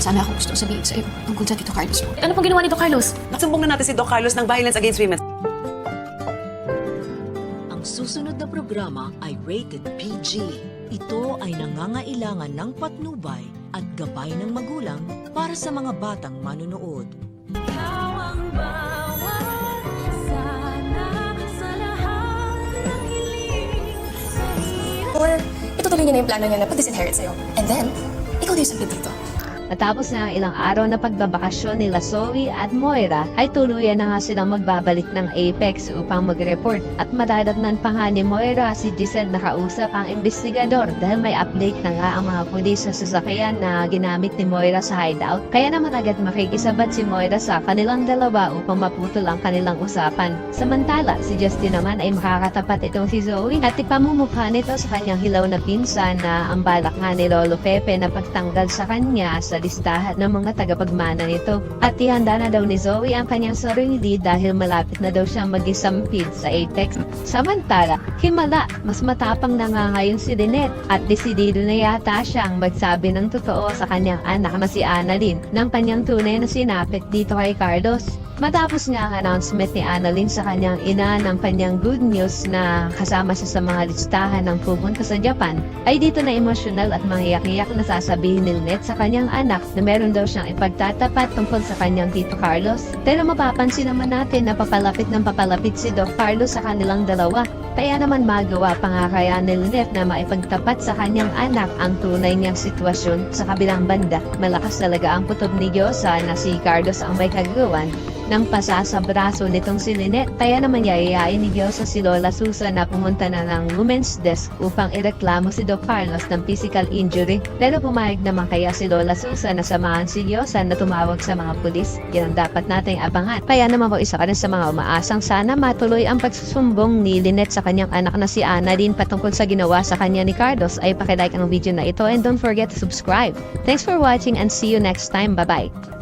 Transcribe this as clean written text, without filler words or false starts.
sana akong gusto sabihin sa'yo tungkol sa Tito Carlos mo. Ano pong ginawa ni Doc Carlos? Nagsumbong na natin si Doc Carlos ng violence against women. Ang susunod na programa ay rated PG. Ito ay nangangailangan ng patnubay at gabay ng magulang para sa mga batang manunood. Or itutuloy niya na yung plano niya na pag-disinherit sa'yo. And then, ikaw din yung sabi dito. Matapos na ang ilang araw na pagbabakasyon nila Zoe at Moira, ay tuluyan na nga silang magbabalik ng Apex upang mag-report. At madadatnan pa nga ni Moira si Giselle na kausap ang investigador dahil may update na nga ang mga pulis sa sasakyan na ginamit ni Moira sa hideout. Kaya naman agad makikisabat si Moira sa kanilang dalawa upang maputol ang kanilang usapan. Samantala, si Justin naman ay makakatapat itong si Zoe at ipamumukha nito sa kanyang hilaw na pinsan na ang balak nga ni Lolo Pepe na pagtanggal sa kanya sa listahan ng mga tagapagmana nito. At ihanda na daw ni Zoe ang kanyang sarili dahil malapit na daw siyang mag-isampid sa Apex. Samantala, himala, mas matapang na nga ngayon si Lynette at desidido na yata siyang magsabi ng totoo sa kanyang anak na si Annalyn ng kanyang tunay na sinapit dito kay Carlos. Matapos nga ang announcement ni Annalyn sa kanyang ina ng kanyang good news na kasama siya sa mga listahan ng pupunta sa Japan, ay dito na emosyonal at mangiyak-iyak na sasabihin ni Lynette sa kanyang anak na meron daw siyang ipagtatapat tungkol sa kanyang Tito Carlos. Pero mapapansin naman natin na papalapit ng papalapit si Doc Carlos sa kanilang dalawa. Kaya naman magawa pa nga kaya ni Lynette na maipagtapat sa kanyang anak ang tunay niyang sitwasyon. Sa kabilang banda, malakas talaga ang putob ni Diyosa na si Carlos ang may kagawan ng pasa sa braso nitong si Lynette. Kaya naman yayayain ni Diyosa si Lola Susan na pumunta na ng women's desk upang ireklamo si Doc Carlos ng physical injury. Pero pumayag naman kaya si Lola Susan na samahan si Diyosa na tumawag sa mga pulis. Yan ang dapat nating abangan. Kaya naman po isa ka rin sa mga umaasang sana matuloy ang pagsusumbong ni Lynette sa kanyang anak na si Annalyn patungkol sa ginawa sa kanya ni Carlos. Ay pakilike ang video na ito and don't forget to subscribe. Thanks for watching and see you next time. Bye-bye!